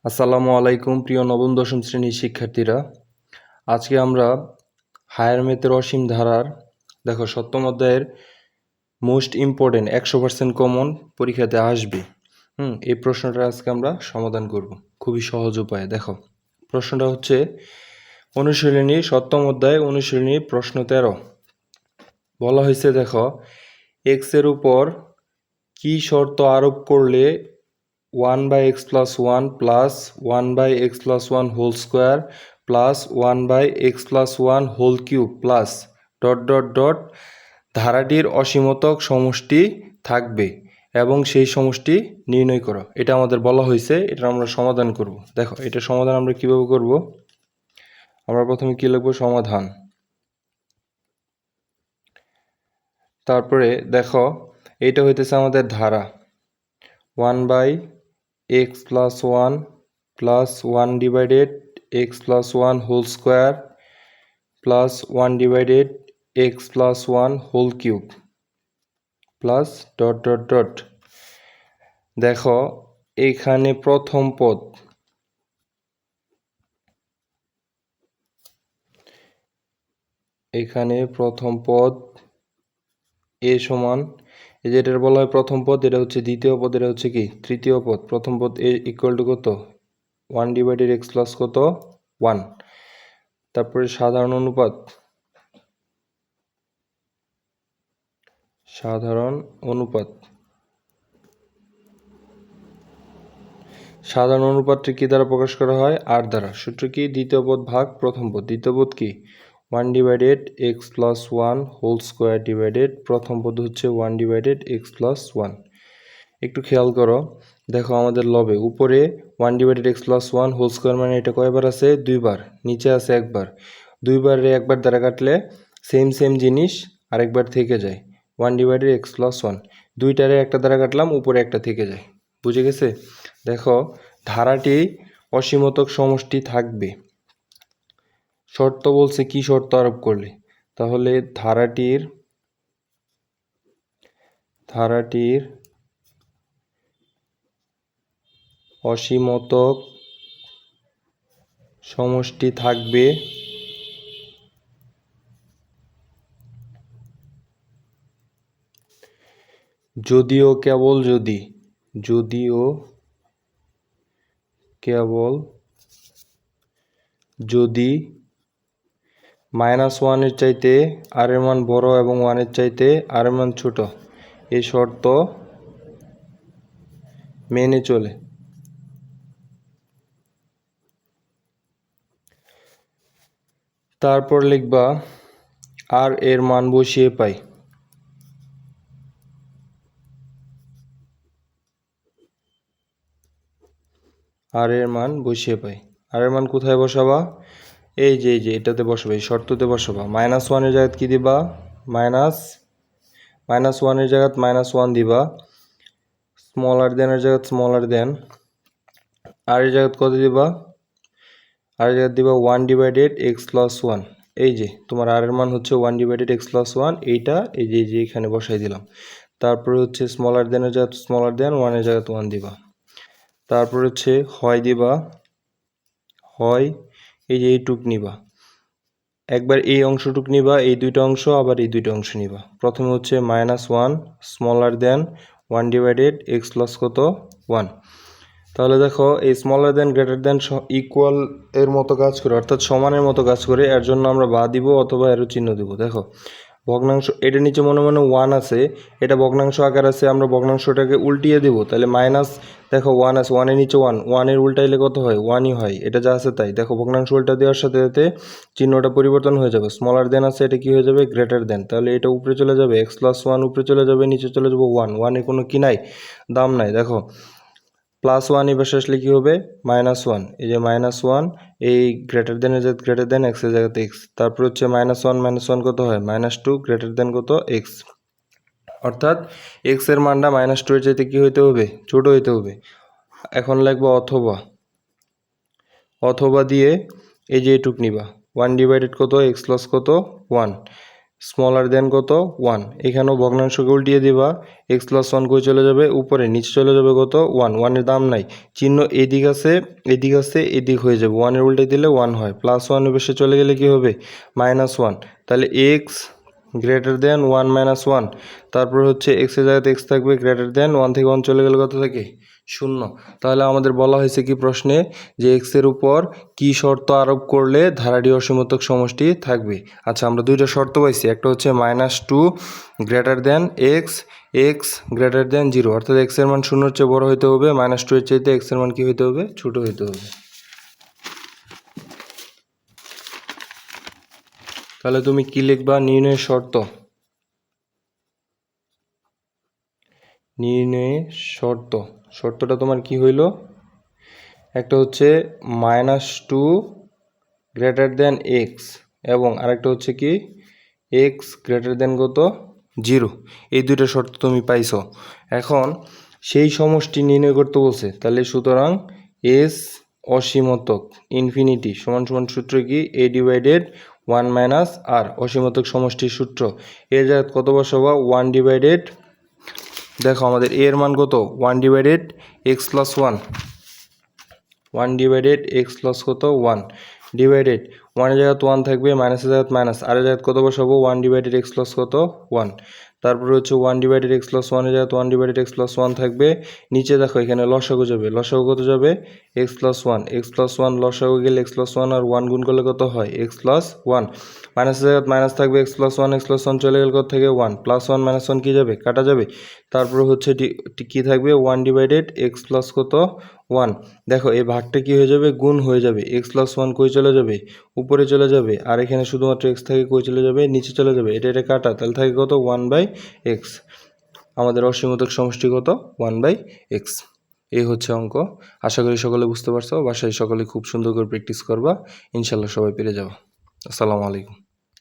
আসসালামু আলাইকুম প্রিয় নবম দশম শ্রেণীর শিক্ষার্থীরা। আজকে আমরা হায়ার ম্যাথের অসীম ধারার সপ্তম অধ্যায়ের মোস্ট ইম্পর্টেন্ট 100% কমন পরীক্ষাতে আসবে এই প্রশ্নটা আজকে আমরা সমাধান করব খুবই সহজ উপায়ে। প্রশ্নটা হচ্ছে অনুশীলনী সপ্তম অধ্যায় অনুশীলনী প্রশ্ন 13 বলা হয়েছে এক্স এর উপর কি শর্ত আরোপ করলে 1/x plus 1 plus 1/x plus 1 whole square plus 1/x plus 1 whole cube plus dot dot dot ধারাটির অসীমতক সমষ্টি থাকবে এবং সেই সমষ্টি নির্ণয় করো। এটা আমাদের বলা হয়েছে, এটা আমরা সমাধান করব। এটা সমাধান আমরা কিভাবে করব? আমরা প্রথমে কি লিখব? সমাধান। তারপরে এটা হইতেছে আমাদের ধারা 1/x plus 1 plus 1 divided x plus 1 whole square plus 1 divided x plus 1 whole cube plus dot dot dot এখানে প্রথম পদ a সমান যেটার বলা হয় প্রথম পদ, এটা হচ্ছে দ্বিতীয় পদ, এটা হচ্ছে কি তৃতীয় পদ। প্রথম পদ a ইকুয়াল টু কত? 1 ডিভাইডেড x প্লাস কত? 1। তারপরে সাধারণ অনুপাত সাধারণ অনুপাতটি কি দ্বারা প্রকাশ করা হয়? r দ্বারা। সূত্র কি? দ্বিতীয় পদ ভাগ প্রথম পদ। দ্বিতীয় পদ কি? 1 divided x plus 1 whole square divided প্রথম পদ হচ্ছে 1 ডিভাইডেড x প্লাস 1। একটু খেয়াল করো, আমাদের লবে উপরে 1 divided x plus 1 whole square মানে এটা কয়বার আছে? দুইবার। নিচে আছে একবার। দুইবারে একবার দ্বারা কাটলে সেম জিনিস আরেকবার থেকে যায়। 1 ডিভাইডেড x প্লাস 1 দুইটারে একটা দ্বারা কাটলাম, উপরে একটা থেকে যায়। বুঝে গেছে? ধারাটি অসীমতক সমষ্টি থাকবে। শর্ত বলছে কি শর্ত আরোপ করলে? তাহলে ধারাটির অসীমতক সমষ্টি থাকবে যদিও কেবল যদি -1 এর চাইতে r এর মান বড় এবং 1 এর চাইতে r এর মান ছোট, এই শর্ত মেনে চলে। তারপর লিখবা r এর মান বসিয়ে পাই। r এর মান কোথায় বসাবা? এই যে এটাতে বসাবা, এই শর্ততে বসাবা। -1 এর জায়গায় কি দিবা? -1 এর জায়গায় -1 দিবা। স্মলার দেন এর জায়গায় স্মলার দেন। আর এর জায়গায় কত দিবা? আর এর জায়গায় দিবা 1 ডিভাইডেড x প্লাস 1। এই যে তোমার আর এর মান হচ্ছে 1 ডিভাইডেড x প্লাস 1, এইটা এই যে এখানে বসাই দিলাম। তারপরে হচ্ছে স্মলার দেন এর জায়গায় স্মলার দেন, 1 এর জায়গায় 1 দিবা। তারপর হচ্ছে হয় দিবা, হয় এই যে এইটুক নিবা। একবার এই অংশটুক নিবা, এই দুইটা অংশ, আবার এই দুইটা অংশ নিবা। প্রথমে হচ্ছে -1 স্মলার দেন 1 ডিভাইডেড x প্লাস কত? 1। তাহলে এই স্মলার দেন গ্রেটার দেন ইকুয়াল এর মতো কাজ করে, অর্থাৎ সমানের মতো কাজ করে। এর জন্য আমরা বা দিব অথবা এরও চিহ্ন দিব। ভগ্নাংশ, এটা নিচে মনে 1 আছে, এটা ভগ্নাংশ আকার আছে, আমরা ভগ্নাংশটাকে উল্টিয়ে দেব। তাহলে মাইনাস 1 আছে, 1 এর নিচে 1 এর উল্টাইলে কত হয়? 1ই হয়। এটা যা আছে তাই। ভগ্নাংশ উল্টা দেওয়ার সাথে সাথে চিহ্নটা পরিবর্তন হয়ে যাবে। স্মলার দেন আছে, এটা কি হয়ে যাবে? Greater than. তাহলে এটা উপরে চলে যাবে, x প্লাস 1 উপরে চলে যাবে, নিচে চলে যাবে 1 এর কোনো কি নাই? দাম নাই। +1 এই পাশে আসলে কি হবে? -1। এই যে -1, এই গ্রেটার দেন এর জায়গায় গ্রেটার দেন, x এর জায়গাতে x। তারপর হচ্ছে -1 কত হয়? -2 গ্রেটার দেন কত? x। অর্থাৎ x এর মানটা -2 এর চাইতে কি হইতে হবে? ছোট হইতে হবে। এখন লিখবো অথবা দিয়ে এই যে এটুক নিবা, 1 ডিভাইডেড কত? x প্লাস কত? 1। স্মলার দেন কত 1, এখানেও ভগ্নাংশকে উল্টিয়ে দিবা, এক্স প্লাস 1 কই চলে যাবে উপরে, নিচে চলে যাবে কত 1, 1 দাম নাই, চিহ্ন এদিক আছে এদিক হয়ে যাবে, 1 উল্টে দিলে 1 হয়, প্লাস 1 বেশি চলে গেলে কি হবে -1, তাহলে এক্স গ্রেটার দেন 1 -1, তারপর হচ্ছে এক্স এর জায়গাতে এক্স থাকবে, গ্রেটার দেন 1 থেকে 1 চলে গেলে কত থাকে 0। তাহলে আমাদের বলা হয়েছে কি প্রশ্নে যে এক্স এর উপর কি শর্ত আরোপ করলে ধারাটি অসীমতক সমষ্টি থাকবে। আচ্ছা আমরা দুইটা শর্ত পাইছি, একটা হচ্ছে -2 greater than x, x greater than 0, অর্থাৎ এক্স এর মান 0 চেয়ে বড় হইতে হবে, -2 এর চাইতে এক্স এর মান কি হইতে হবে ছোট হইতে হবে। তাহলে তুমি কি লিখবা, নির্ণয়ের শর্ত, নির্ণয়ের শর্ত, শর্তটা তোমার কি হইল, একটা হচ্ছে -2 গ্রেটার দেন এক্স এবং আরেকটা হচ্ছে কি এক্স গ্রেটার দেন কত 0, এই দুইটা শর্ত তুমি পাইছো। এখন সেই সমষ্টি নির্ণয় করতে বলছে, তাহলে সুতরাং এস অসীমতক ইনফিনিটি সমান সমান সূত্র কি a ডিভাইডেড 1 মাইনাস আর, অসীমতক সমষ্টির সূত্র, এর জায়গায় কত বসাবো 1 ডিভাইডেড, দেখো আমাদের a এর মান কত 1 divided x plus 1, 1 divided x plus কত 1 ডিভাইডেড 1 এর জায়গায় 1 থাকবে, মাইনাসের জায়গায় মাইনাস, আর এর জায়গায় কত বসাবো 1 ডিভাইডেড এক্স প্লাস কত 1, তারপরে হচ্ছে 1 ডিভাইডেড এক্স প্লাস 1 এর জায়গায় 1 ডিভাইডেড এক্স প্লাস 1 থাকবে, নিচে দেখো এখানে লসাগু যাবে, লসাগু কত যাবে এক্স প্লাস 1 লসাগু গেলে এক্স প্লাস 1 আর 1 গুণ করলে কত হয় এক্স প্লাস 1, মাইনাসের জায়গায় মাইনাস থাকবে, এক্স প্লাস 1 চলে গেলে কত থেকে 1, প্লাস 1 মাইনাস 1 কি যাবে কাটা যাবে, তারপরে হচ্ছে কি থাকবে 1 ডিভাইডেড এক্স প্লাস কত 1, দেখো এই ভাগটা কি হয়ে যাবে গুণ হয়ে যাবে, এক্স প্লাস 1 কই চলে যাবে উপরে চলে যাবে, আর এখানে শুধুমাত্র এক্স থেকে কই চলে যাবে নিচে চলে যাবে, এটা কাটা, তাহলে থাকে কত 1/x, আমাদের অসীমতক সমষ্টি কত 1/x। এই হচ্ছে অঙ্ক। আশা করি সকলে বুঝতে পারছো, বাসায় সকলে খুব সুন্দর করে প্র্যাকটিস করবা, ইনশাল্লাহ সবাই পেরে যাবো। আসসালামু আলাইকুম।